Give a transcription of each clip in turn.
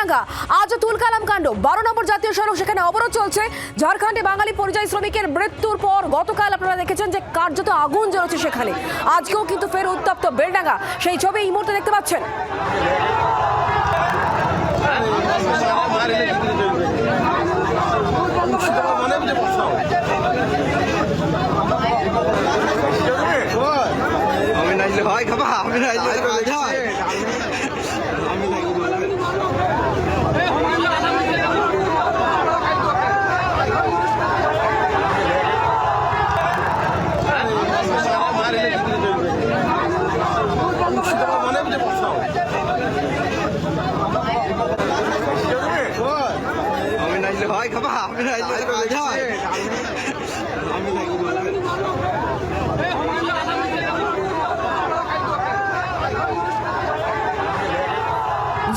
বেলডাঙ্গা আজ তুলকালাম কাণ্ড 12 নম্বর জাতীয় সড়ক সেখানে অবরোধ চলছে। ঝাড়খণ্ডে বাঙালি পরিযায়ী শ্রমিকের মৃত্যুর পর গতকাল আপনারা দেখেছেন যে কার্যত আগুন জ্বলছে সেখানে। আজকেও কিন্তু ফের উত্তপ্ত বেলডাঙ্গা, সেই ছবি এই মুহূর্তে দেখতে পাচ্ছেন।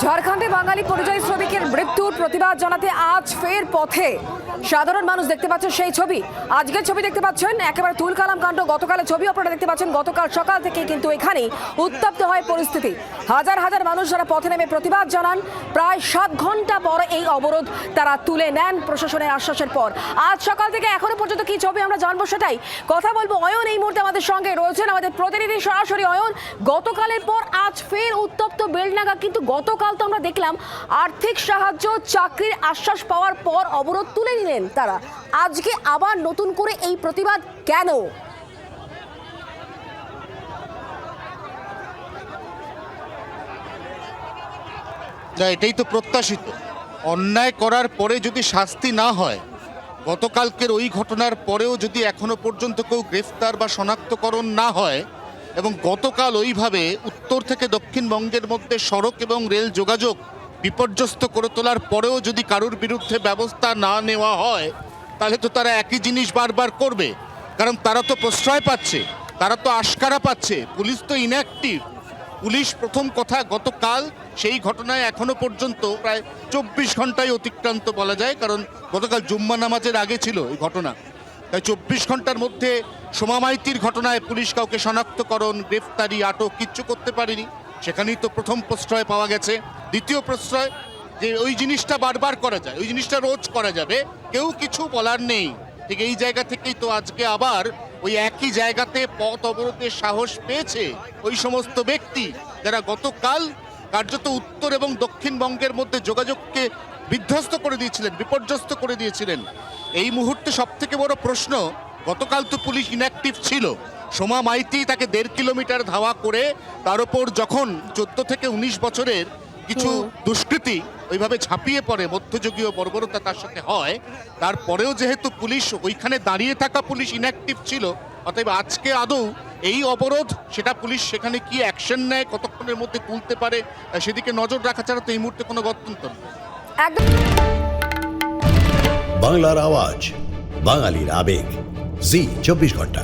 ঝাড়খণ্ডে বাঙালি পরিযায়ী শ্রমিকের মৃত্যুর প্রতিবাদ জানাতে আজ ফের পথে সাধারণ মানুষ। দেখতে পাচ্ছেন সেই ছবি, আজকের ছবি দেখতে পাচ্ছেন, একেবারে তুলকালাম কাণ্ড। গতকালের ছবি আপনারা দেখতে পাচ্ছেন। গতকাল সকাল থেকে কিন্তু এখানে উত্তপ্ত হয় পরিস্থিতি। হাজার হাজার মানুষ যারা পথে নেমে প্রতিবাদ জানান। প্রায় 7 ঘন্টা পর এই অবরোধ তারা তুলে নেন প্রশাসনের আশ্বাসের পর। আজ সকাল থেকে এখনো পর্যন্ত কি ছবি আমরা জানবো সেটাই কথা বলবো। অয়ন এই মুহূর্তে আমাদের সঙ্গে রয়েছেন, আমাদের প্রতিনিধি সরাসরি। অয়ন, গতকালের পর আজ ফের উত্তপ্ত বেলডাঙ্গা, কিন্তু গতকাল তো আমরা দেখলাম আর্থিক সাহায্য, চাকরির আশ্বাস পাওয়ার পর অবরোধ তুলে নিলেন তারা। আজকে আবার নতুন করে এই প্রতিবাদ কেন? এটাই তো প্রত্যাশিত। অন্যায় করার পরে যদি শাস্তি না হয়, গতকালকের ওই ঘটনার পরেও যদি এখনো পর্যন্ত কেউ গ্রেফতার বা শনাক্তকরণ না হয়, এবং গতকাল ওইভাবে উত্তর থেকে দক্ষিণবঙ্গের মধ্যে সড়ক এবং রেল যোগাযোগ বিপর্যস্ত করে তোলার পরেও যদি কারোর বিরুদ্ধে ব্যবস্থা না নেওয়া হয়, তাহলে তো তারা একই জিনিস বারবার করবে। কারণ তারা তো প্রশ্রয় পাচ্ছে, তারা তো আশকারা পাচ্ছে, পুলিশ তো ইনঅ্যাক্টিভ। পুলিশ প্রথম কথা গতকাল সেই ঘটনায় এখনো পর্যন্ত প্রায় 24 ঘন্টায় অতিক্রান্ত বলা যায়, কারণ গতকাল জুম্মা নামাজের আগে ছিল এই ঘটনা। তাই 24 ঘন্টার মধ্যে সোমা মাইতির ঘটনায় পুলিশ কাউকে শনাক্তকরণ, গ্রেফতারি, আটক কিচ্ছু করতে পারেনি। সেখানেই তো প্রথম প্রশ্রয় পাওয়া গেছে। দ্বিতীয় প্রশ্রয় যে ওই জিনিসটা বারবার করা যায়, ওই জিনিসটা রোজ করা যাবে, কেউ কিছু বলার নেই। ঠিক এই জায়গা থেকেই তো আজকে আবার ওই একই জায়গাতে পথ অবরোধের সাহস পেয়েছে ওই সমস্ত ব্যক্তি যারা গতকাল কার্যত উত্তর এবং দক্ষিণবঙ্গের মধ্যে যোগাযোগকে বিধ্বস্ত করে দিয়েছিলেন, বিপর্যস্ত করে দিয়েছিলেন। এই মুহূর্তে সব থেকে বড় প্রশ্ন, গতকাল তো পুলিশ ইনঅ্যাক্টিভ ছিল। সোমা মাইতি তাকে 1.5 কিলোমিটার ধাওয়া করে তার ওপর যখন 14 থেকে 19 বছরের কিছু দুষ্কৃতী ওইভাবে ঝাঁপিয়ে পড়ে, মধ্যযুগীয় বর্বরতা তার সাথে হয়, তারপরেও যেহেতু পুলিশ ওইখানে দাঁড়িয়ে থাকা পুলিশ ইনঅ্যাক্টিভ ছিল, অতএব আজকে আদৌ এই অবরোধ সেটা পুলিশ সেখানে কি অ্যাকশন নেয়, কতক্ষণের মধ্যে তুলতে পারে, সেদিকে নজর রাখা ছাড়া তো এই মুহূর্তে কোনো গত্যন্তর নেই। বাংলার আওয়াজ, বাঙালির আবেগ, জি 24 ঘন্টা।